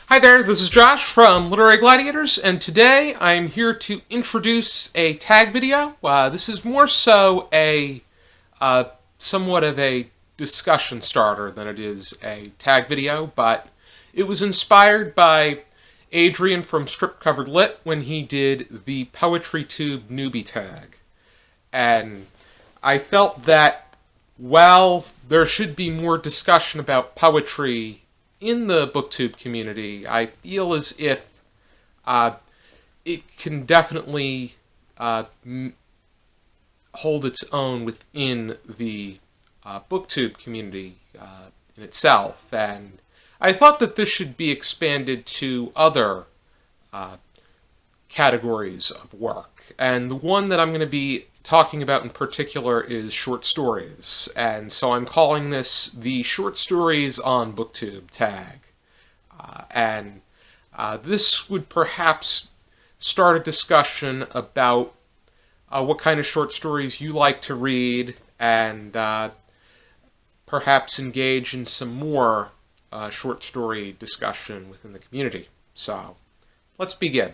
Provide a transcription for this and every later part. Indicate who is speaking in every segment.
Speaker 1: Hi there, this is Josh from Literary Gladiators, and today I'm here to introduce a tag video. This is more so a somewhat of a discussion starter than it is a tag video, but it was inspired by Adrian from Strip Covered Lit when he did the Poetrytube Newbie tag. And I felt that while there should be more discussion about poetry in the Booktube community, I feel as if it can definitely hold its own within the Booktube community in itself. And I thought that this should be expanded to other categories of work. And the one that I'm going to be talking about in particular is short stories, and so I'm calling this the Short Stories on Booktube tag. This would perhaps start a discussion about what kind of short stories you like to read, and perhaps engage in some more short story discussion within the community. So, let's begin.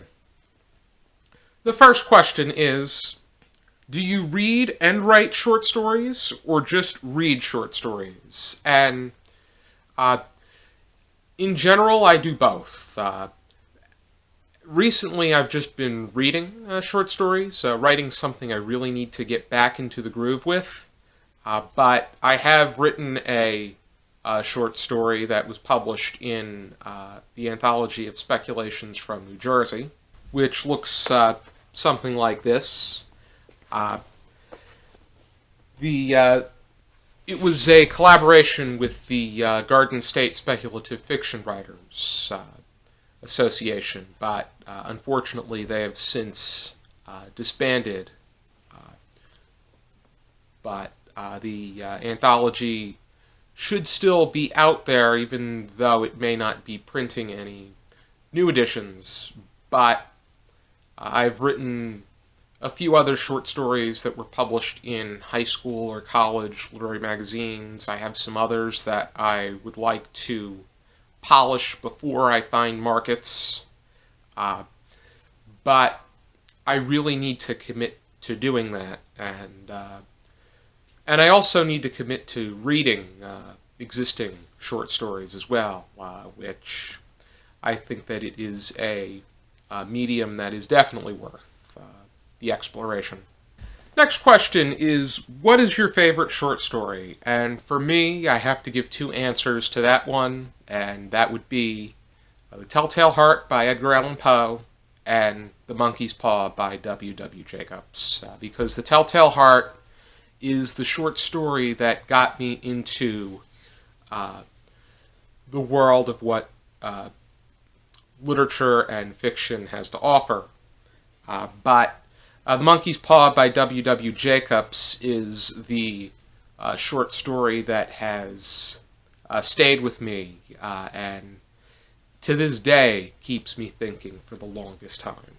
Speaker 1: The first question is, do you read and write short stories, or just read short stories? And in general, I do both. Recently, I've just been reading short stories, writing something I really need to get back into the groove with. But I have written a short story that was published in the Anthology of Speculations from New Jersey, which looks something like this. It was a collaboration with the Garden State Speculative Fiction Writers Association, but unfortunately they have since disbanded. But the anthology should still be out there, even though it may not be printing any new editions. But I've written a few other short stories that were published in high school or college literary magazines. I have some others that I would like to polish before I find markets. But I really need to commit to doing that. And I also need to commit to reading existing short stories as well, which I think that it is a medium that is definitely worth the exploration. Next question is, what is your favorite short story? And for me, I have to give two answers to that one, and that would be The Telltale Heart by Edgar Allan Poe and The Monkey's Paw by W.W. Jacobs. Because The Telltale Heart is the short story that got me into the world of what literature and fiction has to offer. But The Monkey's Paw by W.W. Jacobs is the short story that has stayed with me and to this day keeps me thinking for the longest time.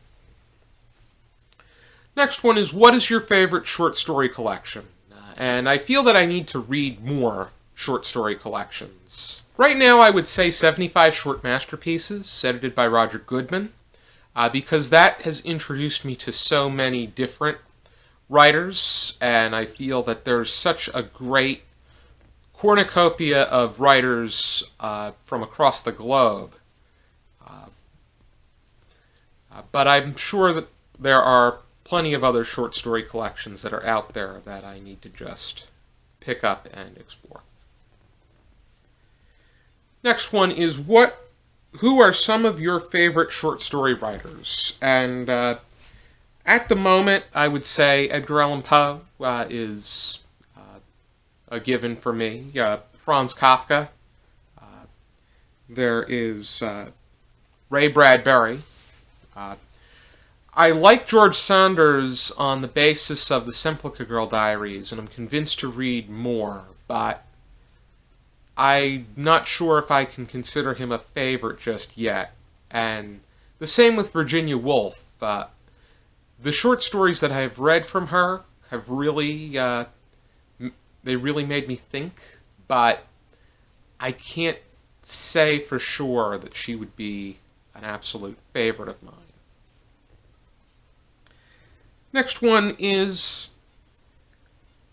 Speaker 1: Next one is, what is your favorite short story collection? And I feel that I need to read more short story collections. Right now I would say 75 Short Masterpieces, edited by Roger Goodman. Because that has introduced me to so many different writers, and I feel that there's such a great cornucopia of writers from across the globe. But I'm sure that there are plenty of other short story collections that are out there that I need to just pick up and explore. Next one is, who are some of your favorite short story writers? And at the moment, I would say Edgar Allan Poe is a given for me. Franz Kafka. There is Ray Bradbury. I like George Saunders on the basis of the Simplica Girl Diaries, and I'm convinced to read more, but I'm not sure if I can consider him a favorite just yet. And the same with Virginia Woolf. The short stories that I have read from her have really, they really made me think, but I can't say for sure that she would be an absolute favorite of mine. Next one is,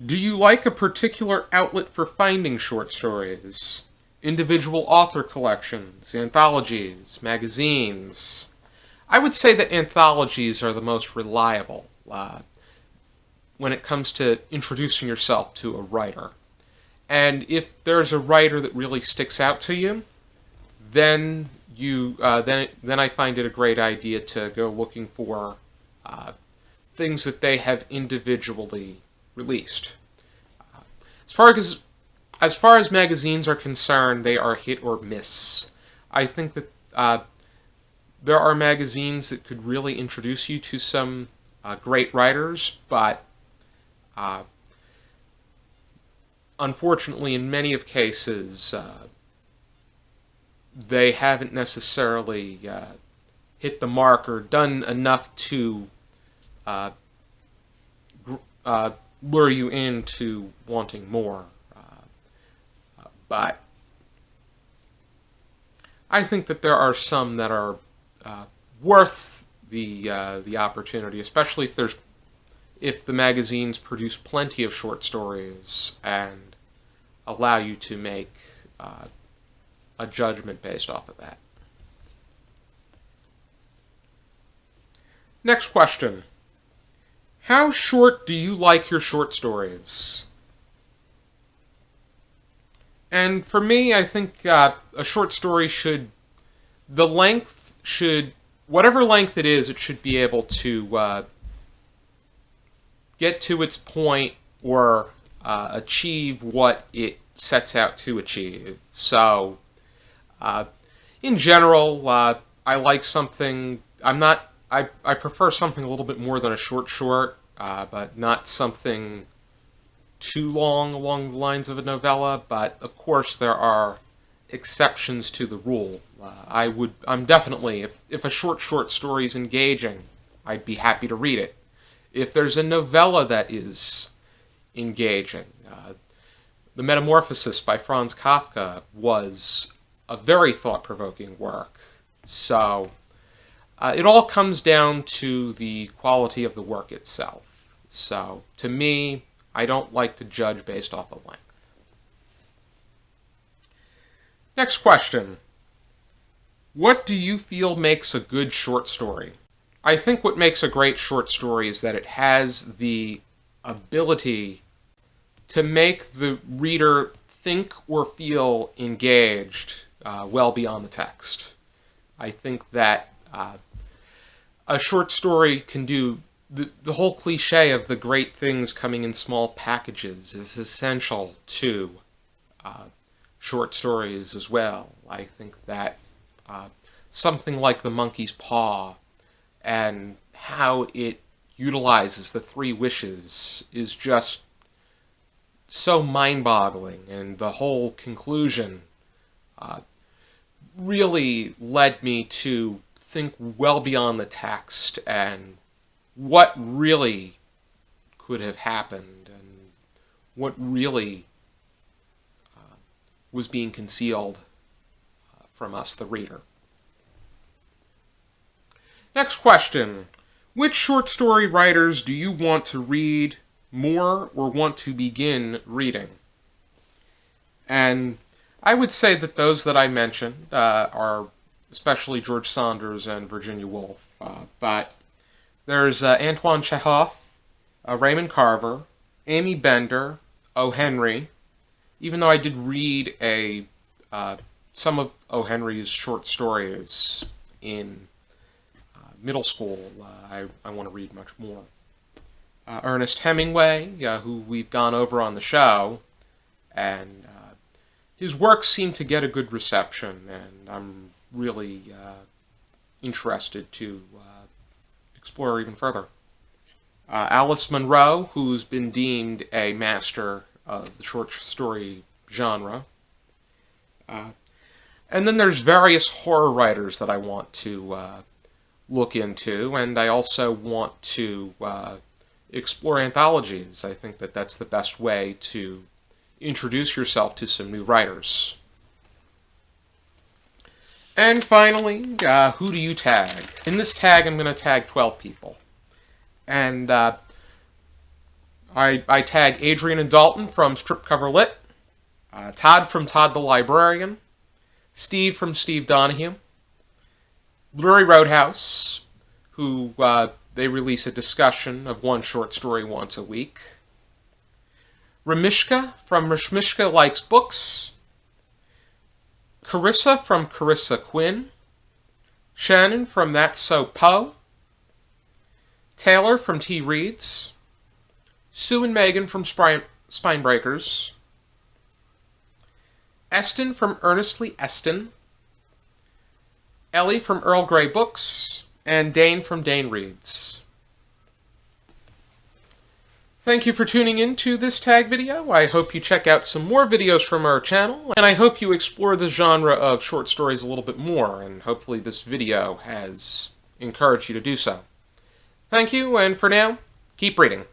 Speaker 1: do you like a particular outlet for finding short stories? Individual author collections, anthologies, magazines? I would say that anthologies are the most reliable when it comes to introducing yourself to a writer. And if there's a writer that really sticks out to you, then then I find it a great idea to go looking for things that they have individually released. As far as magazines are concerned, they are hit or miss. I think that there are magazines that could really introduce you to some great writers, but unfortunately, in many of cases, they haven't necessarily hit the mark or done enough to lure you into wanting more. But I think that there are some that are worth the opportunity, especially if the magazines produce plenty of short stories and allow you to make a judgment based off of that. Next question. How short do you like your short stories? And for me, I think a short story whatever length it is, it should be able to get to its point or achieve what it sets out to achieve. So, in general, I like something. I prefer something a little bit more than a short, but not something too long along the lines of a novella. But of course, there are exceptions to the rule. I'm definitely, if a short story is engaging, I'd be happy to read it. If there's a novella that is engaging, The Metamorphosis by Franz Kafka was a very thought-provoking work. So, it all comes down to the quality of the work itself. So, to me, I don't like to judge based off of length. Next question. What do you feel makes a good short story? I think what makes a great short story is that it has the ability to make the reader think or feel engaged well beyond the text. I think that a short story can do the whole cliche of the great things coming in small packages is essential to short stories as well. I think that something like The Monkey's Paw and how it utilizes the three wishes is just so mind-boggling, and the whole conclusion really led me to think well beyond the text and what really could have happened and what really was being concealed from us, the reader. Next question. Which short story writers do you want to read more or want to begin reading? And I would say that those that I mentioned are especially George Saunders and Virginia Woolf. But there's Antoine Chekhov, Raymond Carver, Amy Bender, O. Henry. Even though I did read some of O. Henry's short stories in middle school, I want to read much more. Ernest Hemingway, who we've gone over on the show, and his works seem to get a good reception, and I'm really interested to explore even further. Alice Munro, who's been deemed a master of the short story genre. And then there's various horror writers that I want to look into, and I also want to explore anthologies. I think that that's the best way to introduce yourself to some new writers. And finally, who do you tag? In this tag, I'm going to tag 12 people. And I tag Adrian and Dalton from Stripcover Lit, Todd from Todd the Librarian, Steve from Steve Donahue, Literary Roadhouse, who they release a discussion of one short story once a week, Ramishka from Ramishka Likes Books, Carissa from Carissa Quinn, Shannon from That's So Poe, Taylor from T Reads, Sue and Megan from Spinebreakers, Eston from Earnestly Eston, Ellie from Earl Grey Books, and Dane from Dane Reads. Thank you for tuning in to this tag video. I hope you check out some more videos from our channel, and I hope you explore the genre of short stories a little bit more, and hopefully this video has encouraged you to do so. Thank you, and for now, keep reading.